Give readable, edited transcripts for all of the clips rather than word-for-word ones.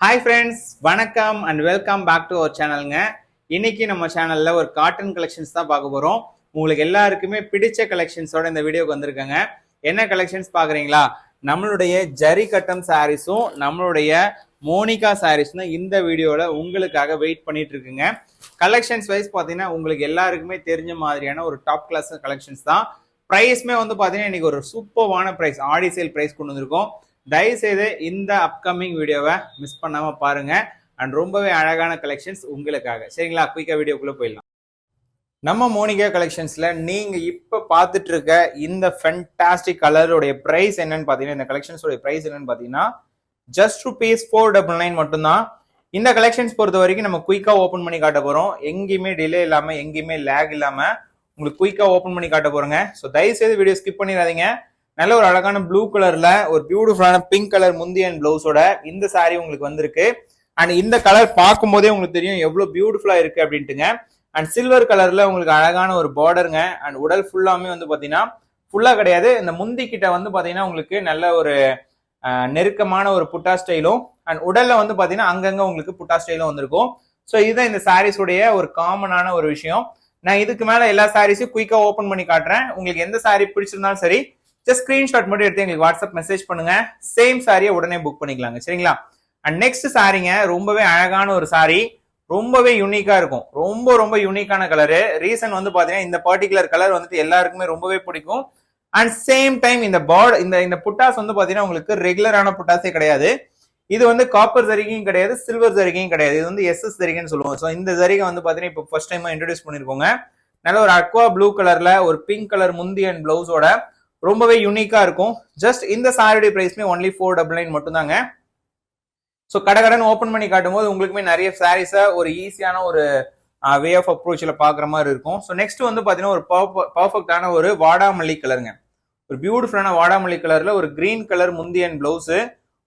Hi friends, வணக்கம் and welcome back to our சேனலுங்க. இன்னைக்கு நம்ம சேனல்ல ஒரு காட்டன் கலெக்ஷன்ஸ் தான் பார்க்க போறோம். உங்களுக்கு எல்லாருக்குமே பிடிச்ச கலெக்ஷன்ஸோட இந்த வீடியோக்கு வந்திருக்கேங்க. என்ன கலெக்ஷன்ஸ் பாக்குறீங்களா? நம்மளுடைய ஜரி கட்டம் சாரீஸும் நம்மளுடைய மோனிகா சாரீஸும் இந்த வீடியோல உங்களுக்காக வெயிட் பண்ணிட்டு இருக்குங்க. கலெக்ஷன்ஸ் வைஸ் பாத்தீங்கன்னா உங்களுக்கு எல்லாருக்குமே தெரிஞ்ச மாதிரியான ஒரு டாப் கிளாஸ் கலெக்ஷன்ஸ் தான். பிரைஸ்மே வந்து பாத்தீங்கன்னா இன்னைக்கு ஒரு சூப்பர்வான பிரைஸ், ஆடி சேல் பிரைஸ் கொண்டு வந்திருக்கோம். தயவுசெய்து இந்த அப்கமிங் வீடியோவை மிஸ் பண்ணாம பாருங்க. அண்ட் ரொம்பவே அழகான கலெக்ஷன்ஸ் உங்களுக்காக. சரிங்களா, குயிக்கா வீடியோக்குள்ள போயிடலாம். நம்ம மோனிகா கலெக்ஷன்ஸ்ல நீங்க இப்ப பாத்துட்டு இருக்க இந்த ஃபென்டாஸ்டிக் கலருடைய பிரைஸ் என்னன்னு பாத்தீங்கன்னா, இந்த கலெக்ஷன்ஸோட பிரைஸ் என்னன்னு பாத்தீங்கன்னா ஜஸ்ட் ₹499 மட்டும்தான். இந்த கலெக்ஷன்ஸ் பொறுத்த வரைக்கும் நம்ம குயிக்கா ஓபன் பண்ணி காட்ட போறோம். எங்கேயுமே டிலே இல்லாம, எங்கேயுமே லேக் இல்லாம உங்களுக்கு குயிக்கா ஓபன் பண்ணி காட்ட போறோங்க. ஸோ தயவுசெய்து வீடியோ ஸ்கிப் பண்ணிடாதீங்க. நல்ல ஒரு அழகான ப்ளூ கலர்ல ஒரு பியூட்டிஃபுல்லான பிங்க் கலர் முந்தி அண்ட் பிளவுஸோட இந்த சாரி உங்களுக்கு வந்திருக்கு. அண்ட் இந்த கலர் பார்க்கும் போதே உங்களுக்கு தெரியும் எவ்வளவு பியூட்டிஃபுல்லா இருக்கு அப்படின்ட்டுங்க. அண்ட் சில்வர் கலர்ல உங்களுக்கு அழகான ஒரு பார்டருங்க. அண்ட் உடல் ஃபுல்லாமே வந்து பாத்தீங்கன்னா ஃபுல்லா கிடையாது, இந்த முந்தி கிட்ட வந்து பாத்தீங்கன்னா உங்களுக்கு நல்ல ஒரு நெருக்கமான ஒரு புட்டா ஸ்டைலும், அண்ட் உடல்ல வந்து பாத்தீங்கன்னா அங்கங்க உங்களுக்கு புட்டா ஸ்டைலும் வந்திருக்கும். ஸோ இதுதான் இந்த சாரீஸுடைய ஒரு காமனான ஒரு விஷயம். நான் இதுக்கு மேல எல்லா சாரீஸையும் குயிக்கா ஓபன் பண்ணி காட்டுறேன். உங்களுக்கு எந்த சாரி பிடிச்சிருந்தாலும் சரி, ஜஸ்ட் ஸ்கிரீன்ஷாட் மட்டும் எடுத்து எங்களுக்கு வாட்ஸ்அப் மெசேஜ் பண்ணுங்க. சேம் சாரியை உடனே புக் பண்ணிக்கலாங்க. சரிங்களா? அண்ட் நெக்ஸ்ட் சாரிங்க ரொம்பவே அழகான ஒரு சாரி, ரொம்பவே யூனிக்கா இருக்கும். ரொம்ப ரொம்ப யூனிக்கான கலரு. ரீசன் வந்து பாத்தீங்கன்னா இந்த பர்டிகுலர் கலர் வந்துட்டு எல்லாருக்குமே ரொம்பவே பிடிக்கும். அண்ட் சேம் டைம் இந்த இந்த புட்டாஸ் வந்து பாத்தீங்கன்னா உங்களுக்கு ரெகுலரான புட்டாஸே கிடையாது. இது வந்து காப்பர் ஜரிகையும் கிடையாது, சில்வர் ஜரிகையும் கிடையாது. இது வந்து SS ஜரிகைன்னு சொல்லுவோம். ஸோ இந்த ஜரிகை வந்து பாத்தீங்கன்னா இப்போ ஃபர்ஸ்ட் டைமா இன்ட்ரோடியூஸ் பண்ணிருக்கோங்க. நல்ல ஒரு அக்வா ப்ளூ கலர்ல ஒரு பிங்க் கலர் முந்தி அண்ட் பிளவுஸோட ரொம்பவே யூனிக்கா இருக்கும். ஜஸ்ட் இந்த சாரியுடைய பிரைஸ்மே ஒன்லி $499 மட்டும் தாங்க. ஸோ கடன் ஓபன் பண்ணி காட்டும் போது உங்களுக்குமே நிறைய சாரீஸை ஒரு ஈஸியான ஒரு வே ஆஃப் அப்ரோச்ல பாக்குற மாதிரி இருக்கும். ஸோ நெக்ஸ்ட் வந்து பாத்தீங்கன்னா ஒரு பர்ஃபெக்டான ஒரு வாடாமல்லி கலருங்க. ஒரு பியூட்டிஃபுல்லான வாடாமல்லி கலர்ல ஒரு கிரீன் கலர் முந்தி அண்ட் பிளவுஸ்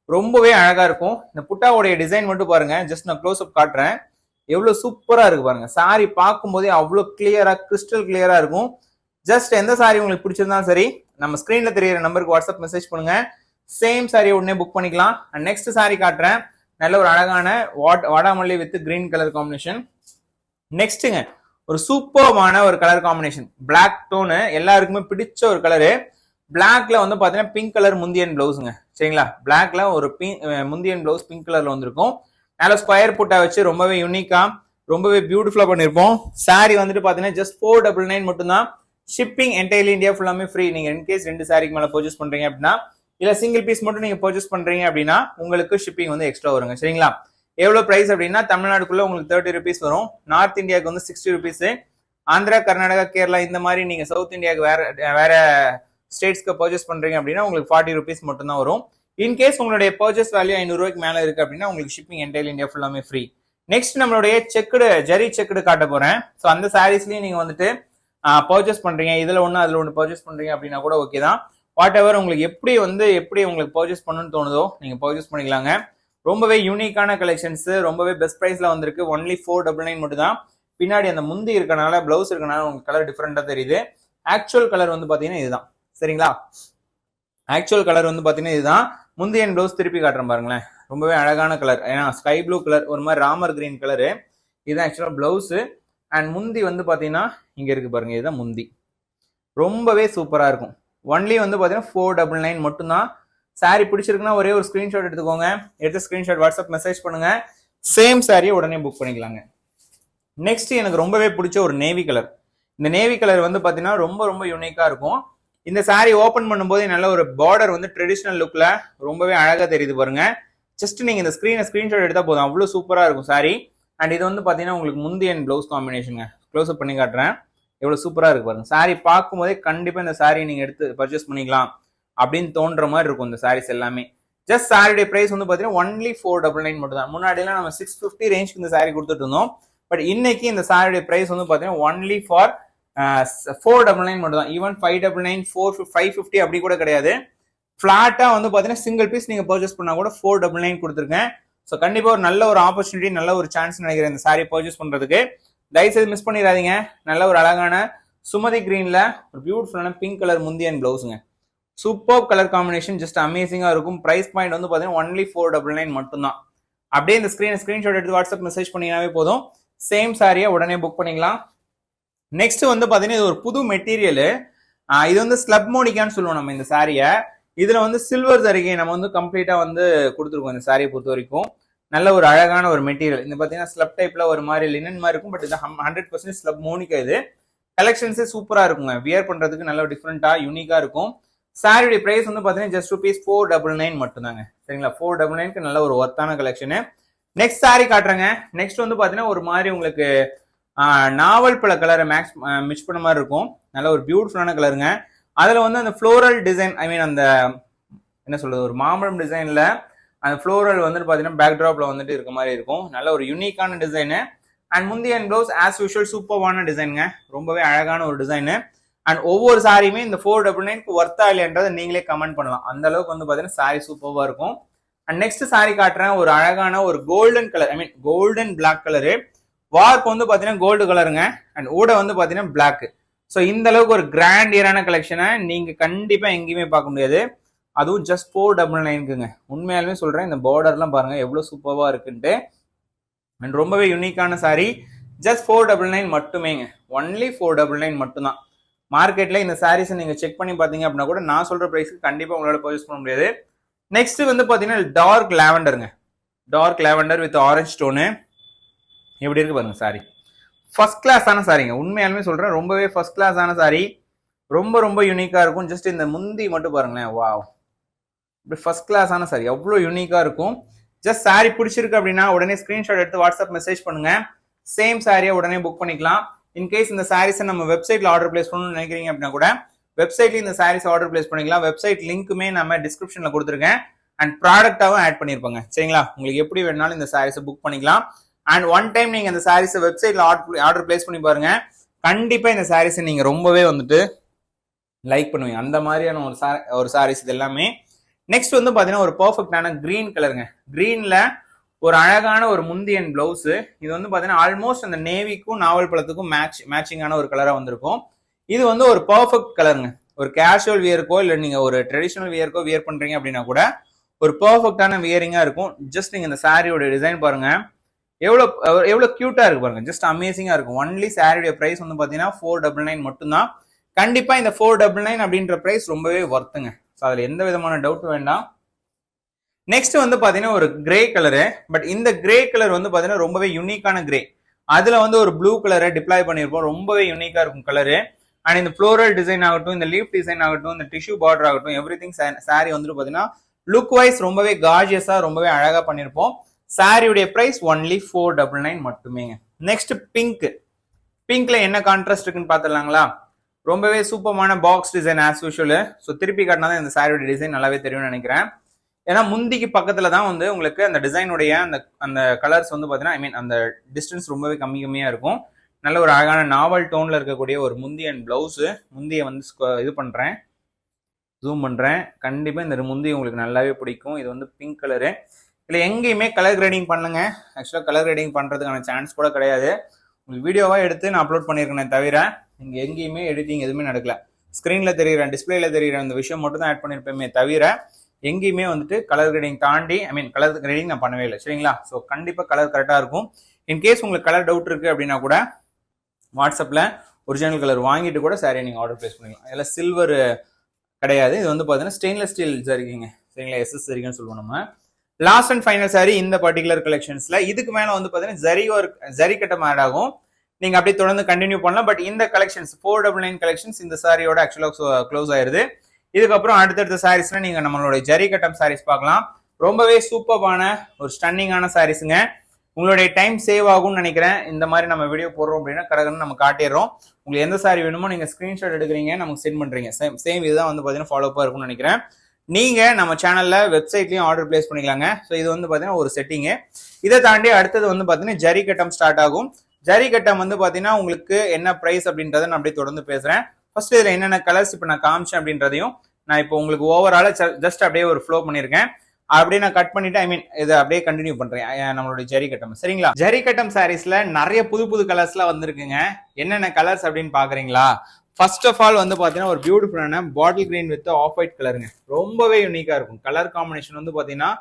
ரொம்பவே அழகா இருக்கும். இந்த புட்டாவுடைய டிசைன் மட்டும் பாருங்க. ஜஸ்ட் நான் க்ளோஸ் அப் காட்டுறேன். எவ்வளவு சூப்பரா இருக்கு பாருங்க. சாரி பார்க்கும் போதே அவ்வளவு கிளியரா, கிறிஸ்டல் கிளியரா இருக்கும். ஜஸ்ட் எந்த சாரி உங்களுக்கு பிடிச்சிருந்தாலும் சரி, நம்ம ஸ்கிரீன்ல தெரியுற நம்பருக்கு வாட்ஸ்அப் மெசேஜ் பண்ணுங்க. சேம் சாரியை உடனே புக் பண்ணிக்கலாம். அண்ட் நெக்ஸ்ட் சாரி காட்டுறேன். நல்ல ஒரு அழகான வாடாமல்லி வித் கிரீன் கலர் காம்பினேஷன். நெக்ஸ்ட்டுங்க ஒரு சூப்பர்வான ஒரு கலர் காம்பினேஷன், பிளாக் டோனு, எல்லாருக்குமே பிடிச்ச ஒரு கலரு. பிளாக்ல வந்து பாத்தீங்கன்னா பிங்க் கலர் முந்தியன் பிளவுஸுங்க. சரிங்களா? பிளாக்ல ஒரு முந்தியன் பிளவுஸ் பிங்க் கலர்ல வந்திருக்கும். நல்ல ஸ்கொயர் புட்டா வச்சு ரொம்பவே யூனிக்கா, ரொம்பவே பியூட்டிஃபுல்லா பண்ணிருப்போம். சாரி வந்துட்டு பாத்தீங்கன்னா ஜஸ்ட் $499 மட்டும்தான். ஷிப்பிங் என்டையர்லி இந்தியா ஃபுல்லாமே ஃப்ரீ. நீங்க இன்கேஸ் 2 சாரிக்கு மேல பர்ச்சேஸ் பண்றீங்க அப்படின்னா, இல்ல சிங்கிள் பீஸ் மட்டும் நீங்க பர்ச்சேஸ் பண்றீங்க அப்படின்னா உங்களுக்கு ஷிப்பிங் வந்து எக்ஸ்ட்ரா வருங்க. சரிங்களா? எவ்வளவு பிரைஸ் அப்படின்னா, தமிழ்நாடுக்குள்ள உங்களுக்கு ₹30 வரும். நார்த் இந்தியாவுக்கு வந்து ₹60, ஆந்திரா, கர்நாடகா, கேரளா இந்த மாதிரி நீங்க சவுத் இந்தியாவுக்கு வேற ஸ்டேட்ஸ்க்கு பர்ச்சேஸ் பண்றீங்க அப்படின்னா உங்களுக்கு ₹40 மட்டும் தான் வரும். இன்கேஸ் உங்களுடைய பர்ச்சேஸ் வேல்யூ ₹500 மேல இருக்கு அப்படின்னா உங்களுக்கு ஷிப்பிங் என்டையர்லி இந்தியா ஃபுல்லாமே ஃப்ரீ. நெக்ஸ்ட் நம்மளுடைய ஜரி செக்குடு காட்ட போறேன். ஸோ அந்த சாரீஸ்லயும் நீங்க வந்துட்டு பர்ச்சேஸ் பண்றீங்க, இதுல ஒண்ணு அதுல ஒண்ணு பர்ச்சேஸ் பண்றீங்க அப்படின்னா கூட ஓகே தான். வாட் எவர் உங்களுக்கு எப்படி உங்களுக்கு பர்ச்சேஸ் பண்ணணும்னு தோணுதோ நீங்க பர்ச்சேஸ் பண்ணிக்கலாங்க. ரொம்பவே யூனிக்கான கலெக்ஷன்ஸ், ரொம்பவே பெஸ்ட் பிரைஸ்ல வந்திருக்கு. ஒன்லி $499 மட்டும் தான். பின்னாடி அந்த முந்தி இருக்கனால, பிளவுஸ் இருக்கனால உங்களுக்கு கலர் டிஃபரெண்டா தெரியுது. ஆக்சுவல் கலர் வந்து பாத்தீங்கன்னா இதுதான். சரிங்களா? ஆக்சுவல் கலர் வந்து பாத்தீங்கன்னா இதுதான். முந்தி அண்ட் பிளவுஸ் திருப்பி காட்டுறேன் பாருங்களேன். ரொம்பவே அழகான கலர். ஏன்னா ஸ்கை ப்ளூ கலர், ஒரு மாதிரி ராமர் கிரீன் கலரு. இதுதான் ஆக்சுவலா பிளவுஸ். அண்ட் முந்தி வந்து பாத்தீங்கன்னா இங்க இருக்கு பாருங்க, இதுதான் முந்தி. ரொம்பவே சூப்பரா இருக்கும். ஒன்லி வந்து பாத்தீங்கன்னா $499 மட்டும்தான். சாரி பிடிச்சிருக்குன்னா ஒரே ஒரு ஸ்கிரீன்ஷாட் எடுத்துக்கோங்க. எடுத்து ஸ்கிரீன்ஷாட் வாட்ஸ்அப் மெசேஜ் பண்ணுங்க. சேம் சாரியை உடனே புக் பண்ணிக்கலாங்க. நெக்ஸ்ட் எனக்கு ரொம்பவே பிடிச்ச ஒரு நேவி கலர். இந்த நேவி கலர் வந்து பாத்தீங்கன்னா ரொம்ப ரொம்ப யூனிக்கா இருக்கும். இந்த சாரி ஓபன் பண்ணும்போது நல்ல ஒரு பார்டர் வந்து ட்ரெடிஷனல் லுக்ல ரொம்பவே அழகா தெரியுது பாருங்க. ஜஸ்ட் நீங்க இந்த ஸ்கிரீன்ஷாட் எடுத்தா போதும், அவ்வளவு சூப்பரா இருக்கும் சாரி. அண்ட் இது வந்து பாத்தீங்கன்னா உங்களுக்கு முந்தி and blouse combination. Close up பண்ணி காட்டுறேன். எவ்வளவு சூப்பரா இருக்கு பாருங்க. சாரி பார்க்கும் போதே கண்டிப்பா இந்த சாரி நீங்க எடுத்து பர்ச்சேஸ் பண்ணிக்கலாம் அப்படின்னு தோன்ற மாதிரி இருக்கும் இந்த சாரீஸ் எல்லாமே. ஜஸ்ட் சாரியுடைய பிரைஸ் வந்து பாத்தீங்கன்னா ஒன்லி $499 மட்டும் தான். முன்னாடி எல்லாம் நம்ம 650 ரேஞ்சுக்கு இந்த சாரி கொடுத்துட்டு இருந்தோம். பட் இன்னைக்கு இந்த சாரியுடைய பிரைஸ் வந்து பாத்தீங்கன்னா ஒன்லி ஃபார் $499 மட்டும் தான். ஈவன் $599, $550 அப்படி கூட கிடையாது. பிளாட்டா வந்து பாத்தீங்கன்னா சிங்கிள் பீஸ் நீங்க பர்ச்சேஸ் பண்ணா கூட $499 கொடுத்துருக்கேன். ஸோ கண்டிப்பா ஒரு நல்ல ஒரு ஆப்பர்ச்சுனிட்டி, நல்ல ஒரு சான்ஸ் நினைக்கிறேன் இந்த சாரி பர்ச்சேஸ் பண்றதுக்கு. தயவுசெய்து மிஸ் பண்ணிடாதீங்க. நல்ல ஒரு அழகான சுமதி கிரீன்ல ஒரு பியூட்டிஃபுல்லான பிங்க் கலர் முந்தி அண்ட் பிளவுஸுங்க. சூப்பர் கலர் காம்பினேஷன், ஜஸ்ட் அமேசிங்கா இருக்கும். பிரைஸ் பாயிண்ட் வந்து பாத்தீங்கன்னா ஒன்லி $499 மட்டும் தான். அப்படியே இந்த ஸ்கிரீன்ஷாட் எடுத்து வாட்ஸ்அப் மெசேஜ் பண்ணீங்கன்னாவே போதும், சேம் சாரியை உடனே புக் பண்ணிக்கலாம். நெக்ஸ்ட் வந்து பாத்தீங்கன்னா இது ஒரு புது மெட்டீரியல். இது வந்து ஸ்லப் மோனிகான்னு சொல்லுவோம் நம்ம இந்த சாரியை. இதுல வந்து சில்வர் சரிகை நம்ம வந்து கம்ப்ளீட்டா வந்து கொடுத்துருக்கோம் இந்த சாரியை பொறுத்த வரைக்கும். நல்ல ஒரு அழகான ஒரு மெட்டீரியல். இந்த பாத்தீங்கன்னா ஸ்லப் டைப்ல ஒரு மாதிரி லினன் மாதிரி இருக்கும். பட் இது 100% ஸ்லப் மோனிகா. இது கலெக்ஷன்ஸே சூப்பரா இருக்குங்க. வியர் பண்றதுக்கு நல்ல டிஃப்ரெண்டா யூனிக்கா இருக்கும். சாரியோட பிரைஸ் வந்து பாத்தீங்கன்னா ஜஸ்ட் ₹499 மட்டும் தாங்க. சரிங்களா, 499க்கு நல்ல ஒரு ஒர்த்தான கலெக்ஷனு. நெக்ஸ்ட் சாரி காட்டுறேங்க. நெக்ஸ்ட் வந்து பாத்தீங்கன்னா ஒரு மாதிரி உங்களுக்கு நாவல் பழ கலரை மிக்ஸ் பண்ண மாதிரி இருக்கும். நல்ல ஒரு பியூட்டிஃபுல்லான கலருங்க. அதுல வந்து அந்த ஃப்ளோரல் டிசைன், ஐ மீன் அந்த என்ன சொல்றது, ஒரு மாம்பழம் டிசைன்ல அந்த ஃப்ளோரல் வந்துட்டு பாத்தீங்கன்னா பேக் டிராப்ல வந்துட்டு இருக்க மாதிரி இருக்கும். நல்ல ஒரு யூனிக்கான டிசைனு. அண்ட் முந்தைய ப்ளவுஸ் ஆஸ் யூஷுவல் சூப்பர்வான டிசைனுங்க. ரொம்பவே அழகான ஒரு டிசைனு. அண்ட் ஒவ்வொரு சாரியுமே இந்த 499க்கு ஒர்த்தா இல்லைன்றதை நீங்களே கமெண்ட் பண்ணலாம். அந்த அளவுக்கு வந்து பாத்தீங்கன்னா சாரி சூப்பர்வா இருக்கும். அண்ட் நெக்ஸ்ட் சாரி காட்டுறேன். ஒரு அழகான ஒரு கோல்டன் கலர், ஐ மீன் கோல்டன் பிளாக் கலரு. வார்க் வந்து பாத்தீங்கன்னா கோல்டு கலருங்க. அண்ட் ஊட வந்து பாத்தீங்கன்னா பிளாக். ஸோ இந்த அளவுக்கு ஒரு கிராண்டியரான கலெக்ஷனை நீங்க கண்டிப்பா எங்கேயுமே பார்க்க முடியாது. அதுவும் ஜஸ்ட் 499க்குங்க. உண்மையாலுமே சொல்றேன், இந்த பார்டர்லாம் பாருங்க எவ்வளவு சூப்பர்வா இருக்குன்ட்டு. அண்ட் ரொம்பவே யூனிக்கான சாரி. ஜஸ்ட் 499 மட்டுமேங்க. ஒன்லி 499 மட்டும் தான். மார்க்கெட்ல இந்த சாரீஸை நீங்க செக் பண்ணி பாத்தீங்க அப்படின்னா கூட நான் சொல்ற பிரைஸ்க்கு கண்டிப்பா உங்களால பர்ச்சேஸ் பண்ண முடியாது. நெக்ஸ்ட் வந்து பாத்தீங்கன்னா டார்க் லாவெண்டருங்க. Dark lavender with orange stone. எப்படி இருக்கு பாருங்க சாரி. ஃபர்ஸ்ட் கிளாஸான சாரிங்க. உண்மையாலுமே சொல்றேன், ரொம்பவே ஃபர்ஸ்ட் கிளாஸான சாரி. ரொம்ப ரொம்ப யூனிக்கா இருக்கும். ஜஸ்ட் இந்த முந்தி மட்டும் பாருங்களேன். வாவ், இப்படி ஃபர்ஸ்ட் கிளாஸான சாரி அவ்வளோ யூனிக்கா இருக்கும். ஜஸ்ட் சாரி பிடிச்சிருக்கு அப்படின்னா உடனே ஸ்கிரீன்ஷாட் எடுத்து வாட்ஸ்அப் மெசேஜ் பண்ணுங்க. சேம் சாரியை உடனே புக் பண்ணிக்கலாம். இன்கேஸ் இந்த சாரீஸை நம்ம வெப்சைட்ல ஆர்டர் பிளேஸ் பண்ணணும்னு நினைக்கிறீங்க அப்படின்னா கூட வெப்சைட்ல இந்த சாரீஸ் ஆர்டர் பிளேஸ் பண்ணிக்கலாம். வெப்சைட் லிங்க்குமே நம்ம டிஸ்கிரிப்ஷன்ல கொடுத்துருக்கேன். அண்ட் ப்ராடக்டாவும் ஆட் பண்ணிருப்பாங்க. சரிங்களா, உங்களுக்கு எப்படி வேணாலும் இந்த சாரீஸை புக் பண்ணிக்கலாம். அண்ட் ஒன் டைம் நீங்க இந்த சாரீஸை வெப்சைட்ல ஆர்டர் பிளேஸ் பண்ணி பாருங்க. கண்டிப்பா இந்த சாரீஸை நீங்க ரொம்பவே வந்துட்டு லைக் பண்ணுவீங்க. அந்த மாதிரியான ஒரு சாரீஸ் இது எல்லாமே. நெக்ஸ்ட் வந்து பாத்தீங்கன்னா ஒரு பர்ஃபெக்டான கிரீன் கலருங்க. கிரீன்ல ஒரு அழகான ஒரு முந்தியன் பிளவுஸ். இது வந்து பாத்தீங்கன்னா ஆல்மோஸ்ட் அந்த நேவிக்கும் நாவல் பழத்துக்கும் மேட்சிங்கான ஒரு கலரா வந்திருக்கும். இது வந்து ஒரு பர்ஃபெக்ட் கலருங்க. ஒரு கேஷுவல் வியருக்கோ இல்ல நீங்க ஒரு ட்ரெடிஷனல் வியருக்கோ வியர் பண்றீங்க அப்படின்னா கூட ஒரு பர்ஃபெக்டான வியரிங்கா இருக்கும். ஜஸ்ட் நீங்க இந்த சாரியோட டிசைன் பாருங்க, எவ்வளவு கியூட்டா இருக்கு பாருங்க. ஜஸ்ட் அமேசிங்கா இருக்கும். ஒன்லி சாரியோட பிரைஸ் வந்து பாத்தீங்கன்னா 499 மட்டும்தான். கண்டிப்பா இந்த 499 அப்படின்ற பிரைஸ் ரொம்பவே ஒர்த்துங்க. ஸோ அதுல எந்த விதமான டவுட் வேண்டாம். நெக்ஸ்ட் வந்து பாத்தீங்கன்னா ஒரு கிரே கலரு. பட் இந்த கிரே கலர் வந்து பாத்தீங்கன்னா ரொம்பவே யூனிக்கான கிரே. அதுல வந்து ஒரு ப்ளூ கலரை டிப்ளாய் பண்ணிருப்போம். ரொம்பவே யூனிக்கா இருக்கும் கலரு. அண்ட் இந்த ஃப்ளோரல் டிசைன் ஆகட்டும், இந்த லீஃப் டிசைன் ஆகட்டும், இந்த டிஷ்யூ பார்டர் ஆகட்டும், எவ்ரி திங் சாரி வந்துட்டு பாத்தீங்கன்னா லுக் வைஸ் ரொம்பவே கார்ஜியஸா ரொம்பவே அழகா பண்ணிருப்போம். சாரியுடைய பிரைஸ் ஒன்லி 499 மட்டுமேங்க. Next pink. பிங்க்ல என்ன கான்ட்ராஸ்ட் இருக்குன்னு பாத்துடலாங்களா. ரொம்பவே சூப்பரான box design as usual. So திருப்பி காட்டினா தான் இந்த சாரியோட டிசைன் நல்லாவே தெரியும்னு நினைக்கிறேன். ஏன்னா முந்திக்கு பக்கத்துல தான் வந்து உங்களுக்கு அந்த டிசைனுடைய அந்த கலர்ஸ் வந்து பாத்தீங்கன்னா, ஐ மீன் அந்த டிஸ்டன்ஸ் ரொம்பவே கம்மியா இருக்கும். நல்ல ஒரு அழகான நாவல் டோன்ல இருக்கக்கூடிய ஒரு முந்தி அண்ட் பிளவுஸ். முந்தியை வந்து இது பண்றேன், ஜூம் பண்றேன். கண்டிப்பா இந்த முந்தி உங்களுக்கு நல்லாவே பிடிக்கும். இது வந்து பிங்க் கலரு. இதுல எங்கேயுமே கலர் கிரேடிங் பண்ணுங்க. ஆக்சுவலா கலர் கிரேடிங் பண்றதுக்கான சான்ஸ் கூட கிடையாது. உங்களுக்கு வீடியோவா எடுத்து நான் அப்லோட் பண்ணிருக்கேன் தவிர இங்க எங்கேயுமே எடிட்டிங் எதுவுமே நடக்கல. ஸ்கிரீன்ல தெரியுற டிஸ்பிளேல தெரியுற அந்த விஷயம் மட்டும் தான் ஆட் பண்ணிருப்பேமே தவிர எங்கேயுமே வந்துட்டு கலர் கிரேடிங் தாண்டி, ஐ மீன் கலர் கிரேடிங் நான் பண்ணவே இல்லை. சரிங்களா, ஸோ கண்டிப்பா கலர் கரெக்டா இருக்கும். இன்கேஸ் உங்களுக்கு கலர் டவுட் இருக்கு அப்படின்னா கூட வாட்ஸ்அப்ல ஒரிஜினல் கலர் வாங்கிட்டு கூட சாரியை நீங்க ஆர்டர் பிளேஸ் பண்ணிக்கலாம். இதெல்லாம் சில்வர் கிடையாது. இது வந்து பாத்தீங்கன்னா ஸ்டெயின்லெஸ் ஸ்டீல் சரிங்க. சரிங்களா, எஸ்எஸ் சரிங்கன்னு சொல்லுவோம் நம்ம. லாஸ்ட் அண்ட் ஃபைனல் சாரி இந்த பர்டிகுலர் கலெக்ஷன்ஸ்ல. இதுக்கு மேல வந்து பாத்தீங்கன்னா ஜரி கட்டம் ஆட் ஆகும். நீங்க அப்படியே தொடர்ந்து கண்டினியூ பண்ணலாம். பட் இந்த கலெக்ஷன்ஸ் 499 கலெக்ஷன்ஸ் இந்த சாரியோட ஆக்சுவலா க்ளோஸ் ஆயிருது. இதுக்கப்புறம் அடுத்தடுத்த சாரீஸ்ல நீங்க நம்மளோட ஜரி கட்டம் சாரீஸ் பார்க்கலாம். ரொம்பவே சூப்பரான ஒரு ஸ்டன்னிங்கான சாரீஸுங்க. உங்களுடைய டைம் சேவ் ஆகும்னு நினைக்கிறேன். இந்த மாதிரி நம்ம வீடியோ போடுறோம் அப்படின்னா கடகன்னு நம்ம காட்டிடுறோம். உங்களுக்கு எந்த சாரி வேணுமோ நீங்க ஸ்கிரீன்ஷாட் எடுக்கிறீங்க, நமக்கு சென்ட் பண்றீங்க. சேம் இதுதான் வந்து பாத்தீங்கன்னா ஃபாலோப்பா இருக்கும்னு நினைக்கிறேன். நீங்க நம்ம சேனல்ல வெப்சைட்லயும் ஆர்டர் பிளேஸ் பண்ணிக்கலாங்க. ஸோ இது வந்து பாத்தீங்கன்னா ஒரு செட்டிங்கு. இதை தாண்டி அடுத்தது வந்து பாத்தீங்கன்னா ஜரி கட்டம் ஸ்டார்ட் ஆகும். ஜரி கட்டம் வந்து பாத்தீங்கன்னா உங்களுக்கு என்ன பிரைஸ் அப்படின்றத நான் அப்படியே தொடர்ந்து பேசுறேன். ஃபர்ஸ்ட் இதுல என்னென்ன கலர்ஸ் இப்போ நான் காமிச்சேன் அப்படின்றதையும் நான் இப்போ உங்களுக்கு ஓவரால ஜஸ்ட் அப்படியே ஒரு ஃப்ளோ பண்ணிருக்கேன். அப்படியே நான் கட் பண்ணிட்டு, ஐ மீன் இதை அப்படியே கண்டினியூ பண்றேன் நம்மளுடைய ஜரி கட்டம். சரிங்களா, ஜரி கட்டம் சாரீஸ்ல நிறைய புது கலர்ஸ்லாம் வந்திருக்குங்க. என்னென்ன கலர்ஸ் அப்படின்னு பாக்குறீங்களா? ஃபர்ஸ்ட் ஆஃப் ஆல் வந்து பாத்தீங்கன்னா ஒரு பியூட்டிஃபுல்லான bottle green with off white கலருங்க. ரொம்பவே யூனிக்கா இருக்கும். கலர் காம்பினேஷன் வந்து பாத்தீங்கன்னா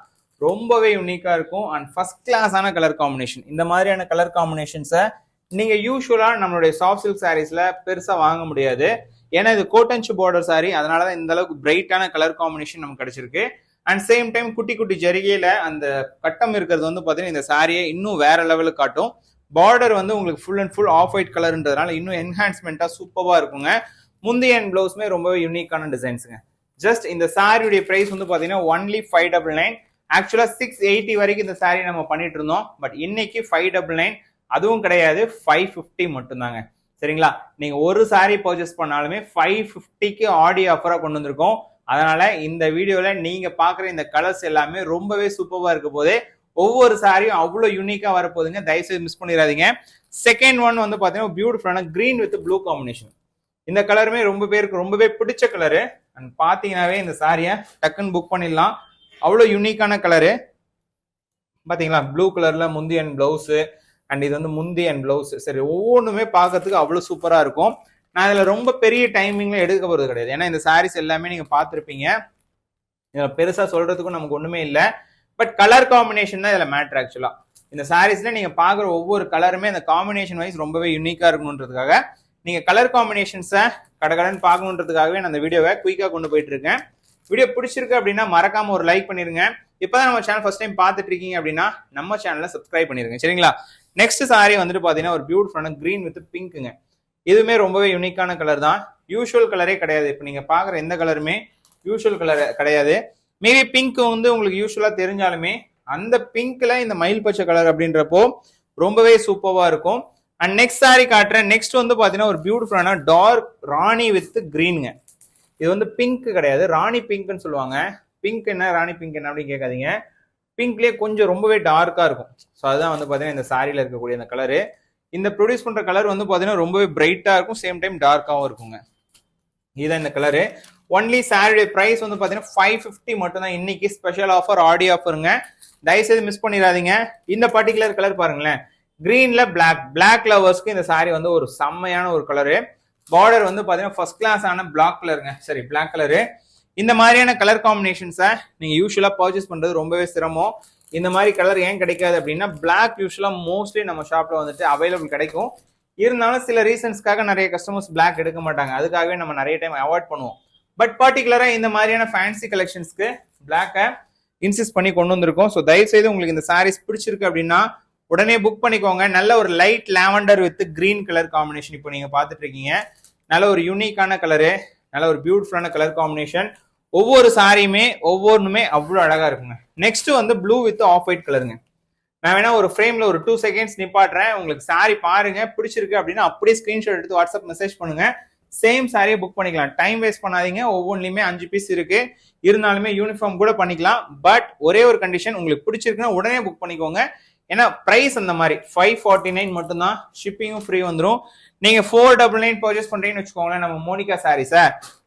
ரொம்பவே யூனிக்கா இருக்கும் அண்ட் ஃபர்ஸ்ட் கிளாஸான கலர் காம்பினேஷன். இந்த மாதிரியான கலர் காம்பினேஷன்ஸை நீங்க யூஸ்வலா நம்மளுடைய சாஃப்ட் சில்க் சாரீஸ்ல பெருசா வாங்க முடியாது. ஏன்னா இது கோட்டன்ச்சு பார்டர் சாரி, அதனாலதான் இந்த அளவுக்கு பிரைட்டான கலர் காம்பினேஷன் நமக்கு கிடைச்சிருக்கு. அண்ட் சேம் டைம் குட்டி குட்டி ஜரிகையில அந்த கட்டம் இருக்கிறது வந்து பாத்தீங்கன்னா இந்த சாரியை இன்னும் வேற லெவலுக்கு காட்டும். பார்டர் வந்து உங்களுக்கு full and full off white கலர்ன்றதுனால இன்னும் என்ஹான்ஸ்மெண்டா சூப்பரா இருக்குங்க. முந்தைய அண்ட் பிளவுஸ்மே ரொம்பவே யூனிக்கான டிசைன்ஸுங்க. ஜஸ்ட் இந்த சாரியுடைய பிரைஸ் வந்து பாத்தீங்கன்னா ஒன்லி 599. ஆக்சுவலா 680 வரைக்கும் இந்த சாரி நம்ம பண்ணிட்டு இருந்தோம். பட் இன்னைக்கு 599 அதுவும் கிடையாது, 550 மட்டும்தாங்க. சரிங்களா, நீங்க ஒரு சாரி பர்ச்சேஸ் பண்ணாலுமே 550க்கு ஆடி ஆஃபரா கொண்டு வந்திருக்கோம். அதனால இந்த வீடியோல நீங்க பாக்குற இந்த கலர்ஸ் எல்லாமே ரொம்பவே சூப்பரா இருக்க போது. ஒவ்வொரு சாரியும் அவ்வளவு யூனிக்கா வரப்போகுதுங்க. தயவுசெய்து மிஸ் பண்ணிடாதீங்க. செகண்ட் ஒன் வந்து பாத்தீங்கன்னா பியூட்டிஃபுல்லான கிரீன் வித் ப்ளூ காம்பினேஷன். இந்த கலருமே ரொம்ப பேருக்கு ரொம்பவே பிடிச்ச கலரு. அண்ட் பாத்தீங்கன்னாவே இந்த சாரியை டக்குன்னு புக் பண்ணிடலாம். அவ்வளவு யூனிக்கான கலரு பாத்தீங்களா, ப்ளூ கலர்ல முந்தி அண்ட் பிளவுஸ் அண்ட் இது வந்து முந்தி அண்ட் பிளவுஸ். சரி, ஒவ்வொன்றுமே பார்க்கறதுக்கு அவ்வளவு சூப்பரா இருக்கும். நான் இதுல ரொம்ப பெரிய டைமிங்ல எடுக்க போறது கிடையாது. ஏன்னா இந்த சாரீஸ் எல்லாமே நீங்க பார்த்துருப்பீங்க. இதுல பெருசா சொல்றதுக்கும் நமக்கு ஒண்ணுமே இல்லை. பட் கலர் காம்பினேஷன் தான் இதுல மேட்ரு. ஆக்சுவலா இந்த சாரீஸ்ல நீங்க பாக்குற ஒவ்வொரு கலருமே அந்த காம்பினேஷன் வைஸ் ரொம்பவே யூனிக்கா இருக்கணுன்றதுக்காக நீங்க கலர் காம்பினேஷன்ஸை கடகடன் பார்க்கணுன்றதுக்காகவே நான் அந்த வீடியோவை குயிக்கா கொண்டு போயிட்டு இருக்கேன். வீடியோ பிடிச்சிருக்கு அப்படின்னா மறக்காம ஒரு லைக் பண்ணிருங்க. இப்பதான் நம்ம சேனல் ஃபர்ஸ்ட் டைம் பார்த்துட்டு இருக்கீங்க அப்படின்னா நம்ம சேனலை சப்ஸ்கிரைப் பண்ணிருங்க. சரிங்களா, நெக்ஸ்ட் சாரி வந்துட்டு பாத்தீங்கன்னா ஒரு பியூட்டிஃபுல்லான கிரீன் வித் பிங்க்குங்க. இதுவுமே ரொம்பவே யூனிக்கான கலர் தான். யூஷுவல் கலரே கிடையாது. இப்போ நீங்க பாக்குற எந்த கலருமே யூஷுவல் கலர் கிடையாது. மேபி பிங்க் வந்து உங்களுக்கு யூஸ்வலா தெரிஞ்சாலுமே அந்த பிங்க்ல இந்த மயில் பச்சை கலர் அப்படின்றப்போ ரொம்பவே சூப்பரா இருக்கும். அண்ட் நெக்ஸ்ட் சாரி காட்டுறேன். நெக்ஸ்ட் வந்து பாத்தீங்கன்னா ஒரு பியூட்டிஃபுல்லான டார்க் ராணி வித் கிரீனுங்க. இது வந்து பிங்க் கிடையாது, ராணி பிங்க்னு சொல்லுவாங்க. பிங்க் என்ன ராணி பிங்க் என்ன அப்படின்னு கேட்காதீங்க. பிங்க்லயே கொஞ்சம் ரொம்பவே டார்க்கா இருக்கும். ஸோ அதுதான் வந்து பாத்தீங்கன்னா இந்த சாரியில இருக்கக்கூடிய அந்த கலரு. இந்த ப்ரொடியூஸ் பண்ற கலர் வந்து பாத்தீங்கன்னா ரொம்பவே பிரைட்டா இருக்கும், சேம் டைம் டார்க்காவும் இருக்குங்க. இதுதான் இந்த கலரு. ஒன்லி சாரியுடைய பிரைஸ் வந்து பாத்தீங்கன்னா 550 மட்டும் தான். இன்னைக்கு ஸ்பெஷல் ஆஃபர், ஆடி ஆஃபருங்க. தயவுசெய்து மிஸ் பண்ணிடாதீங்க. இந்த பர்டிகுலர் கலர் பாருங்களேன், கிரீன்ல பிளாக் லவர்ஸ்க்கு இந்த சாரி வந்து ஒரு செம்மையான ஒரு கலரு. பார்டர் வந்து பாத்தீங்கன்னா ஃபர்ஸ்ட் கிளாஸ் ஆன பிளாக் கலருங்க. சரி, பிளாக் கலரு. இந்த மாதிரியான கலர் காம்பினேஷன்ஸை நீங்க யூஸ்வலா பர்ச்சேஸ் பண்றது ரொம்பவே சிரமம். இந்த மாதிரி கலர் ஏன் கிடைக்காது அப்படின்னா பிளாக் யூஸ்வலா மோஸ்ட்லி நம்ம ஷாப்ல வந்துட்டு அவைலபிள் கிடைக்கும். இருந்தாலும் சில ரீசன்ஸ்க்காக நிறைய கஸ்டமர்ஸ் பிளாக் எடுக்க மாட்டாங்க. அதுக்காகவே நம்ம நிறைய டைம் அவாய்ட் பண்ணுவோம். பட் பர்டிகுலரா இந்த மாதிரியான ஃபேன்சி கலெக்ஷன்ஸ்க்கு பிளாக்கை இன்சிஸ்ட் பண்ணி கொண்டு வந்திருக்கோம். ஸோ தயவு செய்து உங்களுக்கு இந்த சாரீஸ் பிடிச்சிருக்கு அப்படின்னா உடனே புக் பண்ணிக்கோங்க. நல்ல ஒரு light lavender with green colour combination இப்போ நீங்க பார்த்துட்டு இருக்கீங்க. நல்ல ஒரு யூனிக்கான கலரு, நல்ல ஒரு பியூட்டிஃபுல்லான கலர் காம்பினேஷன். ஒவ்வொரு சாரியுமே ஒவ்வொன்றுமே அவ்வளோ அழகா இருக்குங்க. நெக்ஸ்ட் வந்து ப்ளூ வித் ஆஃப் ஒயிட் கலருங்க. நான் வேணா ஒரு ஃப்ரேம்ல ஒரு 2 செகண்ட்ஸ் நிப்பாட்டுறேன். உங்களுக்கு சாரி பாருங்க, பிடிச்சிருக்கு அப்படின்னா அப்படியே ஸ்கிரீன்ஷாட் எடுத்து வாட்ஸ்அப் மெசேஜ் பண்ணுங்க. சேம் சாரியை புக் பண்ணிக்கலாம். டைம் வேஸ்ட் பண்ணாதீங்க. ஒவ்வொன்றுலையுமே 5 பீஸ் இருக்கு. இருந்தாலுமே யூனிஃபார்ம் கூட பண்ணிக்கலாம். பட் ஒரே ஒரு கண்டிஷன், உங்களுக்கு பிடிச்சிருக்குன்னா உடனே புக் பண்ணிக்கோங்க. ஏன்னா பிரைஸ் அந்த மாதிரி 549 மட்டும்தான். ஷிப்பிங்கும் ஃப்ரீ வந்துடும். நீங்க 499 பர்ச்சேஸ் பண்றீங்கன்னு வச்சுக்கோங்களேன், நம்ம மோனிகா சாரீஸ,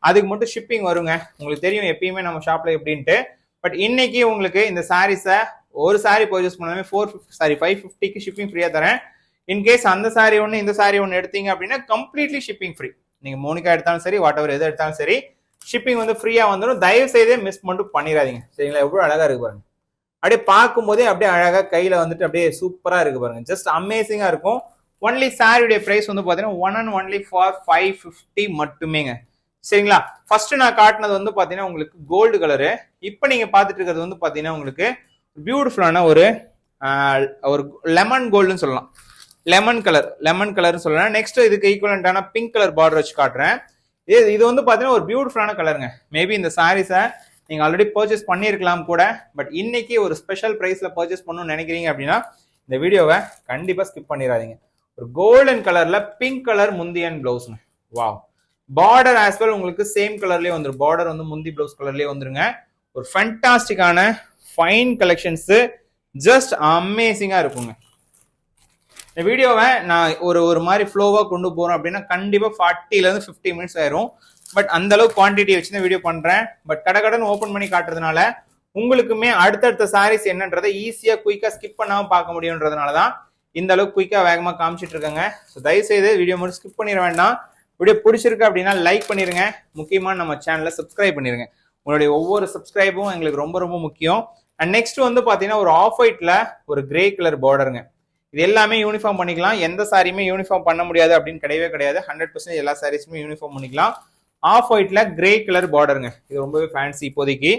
அதுக்கு மட்டும் ஷிப்பிங் வருங்க. உங்களுக்கு தெரியும் எப்பயுமே நம்ம ஷாப்ல எப்படின்ட்டு. பட் இன்னைக்கு உங்களுக்கு இந்த சாரீஸை ஒரு சாரி பர்ச்சேஸ் பண்ணாலுமே 550க்கு ஷிப்பிங் ஃப்ரீயா தரேன். இன்கேஸ் அந்த சாரி ஒன்று இந்த சாரி ஒன்று எடுத்தீங்க அப்படின்னா கம்ப்ளீட்லி ஷிப்பிங் ஃப்ரீ. நீங்க மோனிகா எடுத்தாலும் சரி, வாட் எவர் எது எடுத்தாலும் சரி, ஷிப்பிங் வந்து ஃப்ரீயா வந்துடும். தயவு செய்தே மிஸ் மட்டும் பண்ணிடாதீங்க. சரிங்களா, எவ்வளவு அழகா இருக்கு பாருங்க. அப்படியே பார்க்கும் போதே அப்படியே அழகா கையில வந்துட்டு அப்படியே சூப்பரா இருக்கு பாருங்க. ஜஸ்ட் அமேசிங்கா இருக்கும். ஒன்லி சாரியுடைய பிரைஸ் வந்து பாத்தீங்கன்னா ஒன் அண்ட் ஒன்லி ஃபார் 550 மட்டுமேங்க. சரிங்களா, ஃபர்ஸ்ட் நான் காட்டினது வந்து பாத்தீங்கன்னா உங்களுக்கு கோல்டு கலரு. இப்ப நீங்க பாத்துட்டு இருக்கிறது வந்து பாத்தீங்கன்னா உங்களுக்கு பியூட்டிஃபுல்லான ஒரு லெமன் கோல்டுன்னு சொல்லலாம். லெமன் கலர் சொல்லலாம். நெக்ஸ்ட் இதுக்கு ஈக்குவலண்டான பிங்க் கலர் பார்டர் வச்சு காட்டுறேன். இது வந்து பாத்தீங்கன்னா ஒரு பியூட்டிஃபுல்லான கலருங்க. மேபி இந்த சாரீஸை நீங்க ஆல்ரெடி பர்ச்சேஸ் பண்ணிருக்கலாம் கூட. பட் இன்னைக்கு ஒரு ஸ்பெஷல் பிரைஸ்ல பர்ச்சேஸ் பண்ணணும்னு நினைக்கிறீங்க அப்படின்னா இந்த வீடியோவை கண்டிப்பா ஸ்கிப் பண்ணிடாதீங்க. ஒரு கோல்டன் கலர்ல பிங்க் கலர் முந்தி and blouse. Wow, border as well உங்களுக்கு சேம் கலர்லயே வந்துடும். பார்டர் வந்து முந்தி பிளவுஸ் கலர்லயே வந்துருங்க. ஒரு ஃபேண்டாஸ்டிக்கான ஃபைன் கலெக்ஷன்ஸ், ஜஸ்ட் அமேசிங்கா இருக்குங்க. இந்த வீடியோவை நான் ஒரு மாதிரி ஃப்ளோவா கொண்டு போறோம் அப்படின்னா கண்டிப்பா 40 ல இருந்து 50 மினிட்ஸ் ஆயிரும். பட் அந்த அளவுக்கு குவான்டிட்டி வச்சு தான் வீடியோ பண்றேன். பட் கடகடன் ஓபன் பண்ணி காட்டுறதுனால உங்களுக்குமே அடுத்தடுத்த சாரீஸ் என்னன்றதை ஈஸியா குயிக்கா ஸ்கிப் பண்ணாம பார்க்க முடியும்ன்றதுனாலதான் இந்த அளவுக்கு குயிக்கா வேகமா காமிச்சிட்டு இருக்காங்க. ஸோ தயவுசெய்து வீடியோ மட்டும் ஸ்கிப் பண்ணிட வேண்டாம். வீடியோ பிடிச்சிருக்கு அப்படின்னா லைக் பண்ணிருங்க. முக்கியமா நம்ம சேனலை சப்ஸ்கிரைப் பண்ணிருங்க. உங்களுடைய ஒவ்வொரு சப்ஸ்கிரைபும் எங்களுக்கு ரொம்ப ரொம்ப முக்கியம். அண்ட் நெக்ஸ்ட் வந்து பாத்தீங்கன்னா ஒரு ஆஃப் ஒயிட்ல ஒரு கிரே கலர் பார்டருங்க. இது எல்லாமே யூனிஃபார்ம் பண்ணிக்கலாம். எந்த சாரியுமே யூனிஃபார்ம் பண்ண முடியாது அப்படின்னு கிடையவே கிடையாது. 100% எல்லா சாரீஸுமே யூனிஃபார்ம் பண்ணிக்கலாம். ஆஃப் ஒயிட்ல கிரே கலர் பார்டருங்க. இது ரொம்பவே ஃபேன்சி இப்போதைக்கு.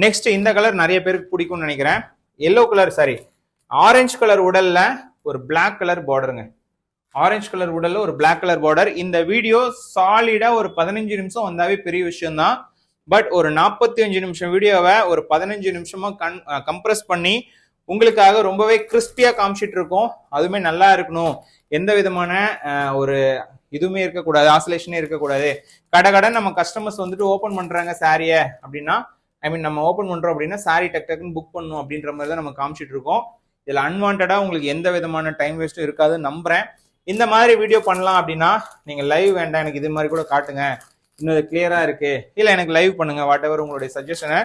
நெக்ஸ்ட் இந்த கலர் நிறைய பேருக்கு பிடிக்கும்னு நினைக்கிறேன். Yellow colour sorry orange colour உடல்ல ஒரு பிளாக் கலர் பார்டருங்க. ஆரஞ்சு கலர் உடல்ல ஒரு பிளாக் கலர் பார்டர். இந்த வீடியோ சாலிடா ஒரு 15 நிமிஷம் வந்தாவே பெரிய விஷயம் தான். பட் ஒரு 45 நிமிஷம் வீடியோவை ஒரு 15 நிமிஷமா கம்ப்ரஸ் பண்ணி உங்களுக்காக ரொம்பவே கிறிஸ்பியா காமிச்சிட்டு இருக்கோம். அதுவுமே நல்லா இருக்கணும், எந்த விதமான ஒரு இதுவுமே இருக்கக்கூடாது, ஆசோலேஷனே இருக்கக்கூடாது. கடை நம்ம கஸ்டமர்ஸ் வந்துட்டு ஓப்பன் பண்றாங்க சாரிய அப்படின்னா, நம்ம ஓப்பன் பண்றோம் அப்படின்னா சாரி டக் டக்குன்னு புக் பண்ணணும் அப்படின்ற மாதிரி தான் நம்ம காமிச்சிட்டு இருக்கோம். இதுல அன்வான்டா உங்களுக்கு எந்த விதமான டைம் வேஸ்ட்டும் இருக்காதுன்னு நம்புறேன். இந்த மாதிரி வீடியோ பண்ணலாம் அப்படின்னா நீங்க லைவ் வேண்டாம், எனக்கு இது மாதிரி கூட காட்டுங்க, இன்னும் கிளியரா இருக்கு, இல்ல எனக்கு லைவ் பண்ணுங்க, வாட் எவர் உங்களுடைய சஜஷனை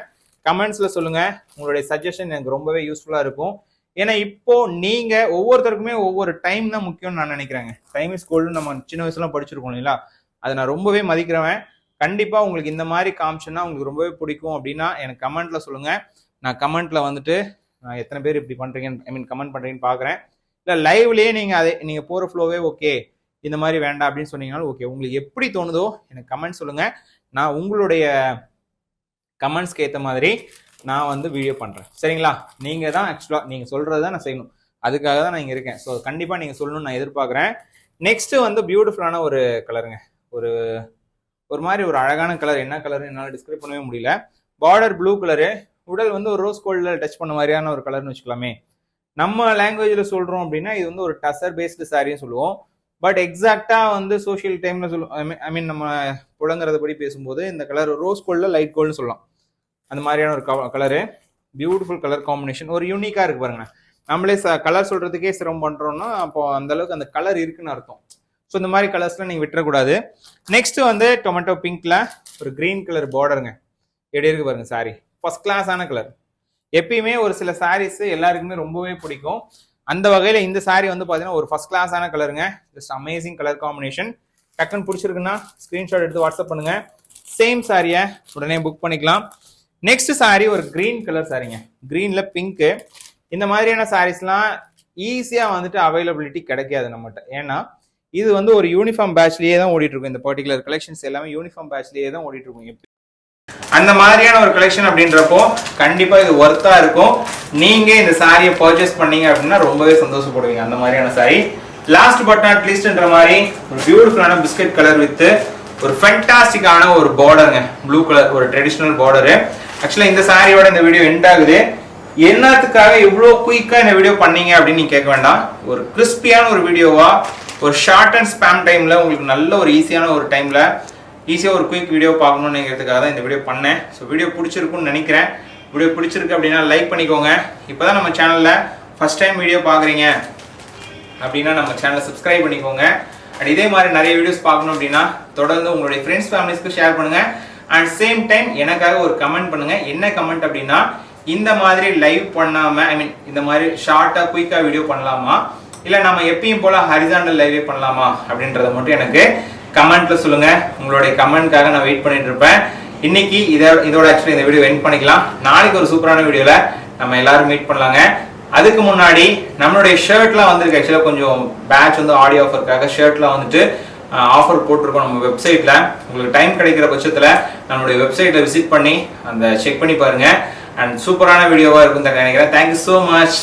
கமெண்ட்ஸ்ல சொல்லுங்க. உங்களுடைய சஜஷன் எனக்கு ரொம்பவே யூஸ்ஃபுல்லா இருக்கும். ஏன்னா இப்போ நீங்க ஒவ்வொருத்தருக்குமே ஒவ்வொரு டைம் தான் முக்கியம்னு நான் நினைக்கிறேங்க. டைம் இஸ் கோல்டு நம்ம சின்ன வயசுலாம் படிச்சிருக்கோம் இல்லைங்களா, அதை நான் ரொம்பவே மதிக்கிறவன். கண்டிப்பா உங்களுக்கு இந்த மாதிரி காமிச்சுன்னா உங்களுக்கு ரொம்பவே பிடிக்கும் அப்படின்னா எனக்கு கமெண்ட்ல சொல்லுங்க. நான் கமெண்ட்ல வந்துட்டு நான் எத்தனை பேர் இப்படி பண்றீங்கன்னு கமெண்ட் பண்றீங்கன்னு பாக்குறேன். இல்ல லைவ்லயே நீங்க போற ஃப்ளோவே ஓகே, இந்த மாதிரி வேண்டாம் அப்படின்னு சொன்னீங்கனாலும் ஓகே. உங்களுக்கு எப்படி தோணுதோ எனக்கு கமெண்ட் சொல்லுங்க. நான் உங்களுடைய கமெண்ட்ஸ்க்கு ஏற்ற மாதிரி நான் வந்து வீடியோ பண்றேன். சரிங்களா? நீங்க தான் ஆக்சுவலா நீங்க சொல்றதுதான் நான் செய்யணும். அதுக்காக தான் நான் இங்க இருக்கேன். ஸோ கண்டிப்பா நீங்க சொல்லணும்னு நான் எதிர்பார்க்குறேன். நெக்ஸ்ட் வந்து பியூட்டிஃபுல்லான ஒரு கலருங்க. ஒரு மாதிரி ஒரு அழகான கலர். என்ன கலர் என்னால் டிஸ்கிரைப் பண்ணவே முடியல. பார்டர் ப்ளூ கலரு, உடல் வந்து ஒரு ரோஸ் கோல்ட்ல டச் பண்ண மாதிரியான ஒரு கலர்னு வச்சுக்கலாமே. நம்ம லாங்குவேஜ்ல சொல்றோம் அப்படின்னா இது வந்து ஒரு டசர் பேஸ்டு சாரின்னு சொல்லுவோம். பட் எக்ஸாக்டா வந்து சோஷியல் டைம்ல சொல்லுவோம், நம்ம புலங்கிறத படி பேசும்போது இந்த கலர் ரோஸ் கோல்ட்ல லைட் கோல்ட்னு சொல்லலாம். அந்த மாதிரியான ஒரு கலரு. Beautiful colour combination. ஒரு யூனிக்கா இருக்கு பாருங்க. நம்மளே கலர் சொல்றதுக்கே சிரமம் பண்றோம்னா அப்போ அந்த அளவுக்கு அந்த கலர் இருக்குன்னு அர்த்தம். ஸோ இந்த மாதிரி கலர்ஸ்லாம் நீங்க விட்டுறக்கூடாது. நெக்ஸ்ட் வந்து டொமேட்டோ பிங்க்ல ஒரு கிரீன் கலர் பார்டருங்க. எப்படி இருக்கு பாருங்க சாரி. First கிளாஸான colour. எப்பயுமே ஒரு சில சாரீஸ் எல்லாருக்குமே ரொம்பவே பிடிக்கும். அந்த வகையில இந்த சாரி வந்து பாத்தீங்கன்னா ஒரு ஃபர்ஸ்ட் கிளாஸான கலருங்க. Just amazing colour combination. டக்குன்னு பிடிச்சிருக்குன்னா ஸ்கிரீன்ஷாட் எடுத்து வாட்ஸ்அப் பண்ணுங்க. சேம் சாரியை உடனே புக் பண்ணிக்கலாம். நெக்ஸ்ட் சாரி ஒரு கிரீன் கலர் சாரிங்க. கிரீன்ல பிங்க். இந்த மாதிரியான சாரீஸ்லாம் ஈஸியா வந்துட்டு அவைலபிலிட்டி கிடைக்காது நம்மகிட்ட. ஏன்னா இது வந்து ஒரு யூனிஃபார்ம் பேட்ச்லயே தான் ஓடிட்டு இருக்கும். இந்த பர்டிகுலர் கலெக்ஷன்ஸ் எல்லாமே யூனிஃபார்ம் பேட்ச்லயே தான் ஓடிட்டு இருக்கும். அந்த மாதிரியான ஒரு கலெக்ஷன் அப்படின்றப்போ கண்டிப்பா இது ஒர்த்தா இருக்கும். நீங்க இந்த சாரியை பர்ச்சேஸ் பண்ணீங்க அப்படின்னா ரொம்பவே சந்தோஷப்படுவீங்க. அந்த மாதிரியான சாரி. லாஸ்ட் பட் நாட் லீஸ்ட்ன்ற மாதிரி ஒரு பியூட்டிஃபுல்லான பிஸ்கட் கலர் வித் ஒரு ஃபேண்டாஸ்டிக்கான ஒரு பார்டருங்க. ப்ளூ கலர் ஒரு ட்ரெடிஷனல் பார்டரு. ஆக்சுவலா இந்த சாரியோட இந்த வீடியோ எண்ட் ஆகுது. என்னத்துக்காக இவ்வளோ குயிக்கா இந்த வீடியோ பண்ணீங்க அப்படின்னு நீங்க கேட்க வேண்டாம். ஒரு கிறிஸ்பியான ஒரு வீடியோவா ஒரு ஷார்ட் அண்ட் ஸ்பேம் டைம்ல உங்களுக்கு நல்ல ஒரு ஈஸியான ஒரு டைம்ல ஈஸியாக ஒரு குயிக் வீடியோ பார்க்கணும்னுங்கிறதுக்காக தான் இந்த வீடியோ பண்ணேன். ஸோ வீடியோ பிடிச்சிருக்குன்னு நினைக்கிறேன். வீடியோ பிடிச்சிருக்கு அப்படின்னா லைக் பண்ணிக்கோங்க. இப்போ தான் நம்ம சேனலில் ஃபர்ஸ்ட் டைம் வீடியோ பார்க்குறீங்க அப்படின்னா நம்ம சேனலை சப்ஸ்கிரைப் பண்ணிக்கோங்க. அண்ட் இதே மாதிரி நிறைய வீடியோஸ் பார்க்கணும் அப்படின்னா தொடர்ந்து உங்களுடைய ஃப்ரெண்ட்ஸ் ஃபேமிலிஸ்க்கு ஷேர் பண்ணுங்க. அண்ட் சேம் டைம் எனக்காக ஒரு கமெண்ட் பண்ணுங்க. என்ன கமெண்ட் அப்படின்னா, இந்த மாதிரி லைவ் பண்ணாம இந்த மாதிரி ஷார்ட்டா குயிக்கா வீடியோ பண்ணலாமா, இல்ல நம்ம எப்பயும் போல ஹரிசாண்டல் லைவே பண்ணலாமா அப்படின்றத மட்டும் எனக்கு கமெண்ட்ல சொல்லுங்க. உங்களுடைய கமெண்ட்காக நான் வெயிட் பண்ணிட்டு இருப்பேன். இன்னைக்கு இதோட ஆக்சுவலி இந்த வீடியோ எண்ட் பண்ணிக்கலாம். நாளைக்கு ஒரு சூப்பரான வீடியோல நம்ம எல்லாரும் மீட் பண்ணலாங்க. அதுக்கு முன்னாடி நம்மளுடைய ஷர்ட்லாம் வந்துருக்கு. ஆக்சுவலா கொஞ்சம் பேட்ச் வந்து ஆடியோ ஆஃபருக்காக ஷர்ட்லாம் வந்துட்டு ஆஃபர் போட்டிருக்கோம் நம்ம வெப்சைட்ல. உங்களுக்கு டைம் கிடைக்கிற பட்சத்துல நம்மளுடைய வெப்சைட்டை விசிட் பண்ணி அந்த செக் பண்ணி பாருங்க. அண்ட் சூப்பரான வீடியோவா இருக்கும் நினைக்கிறேன். Thank you so much.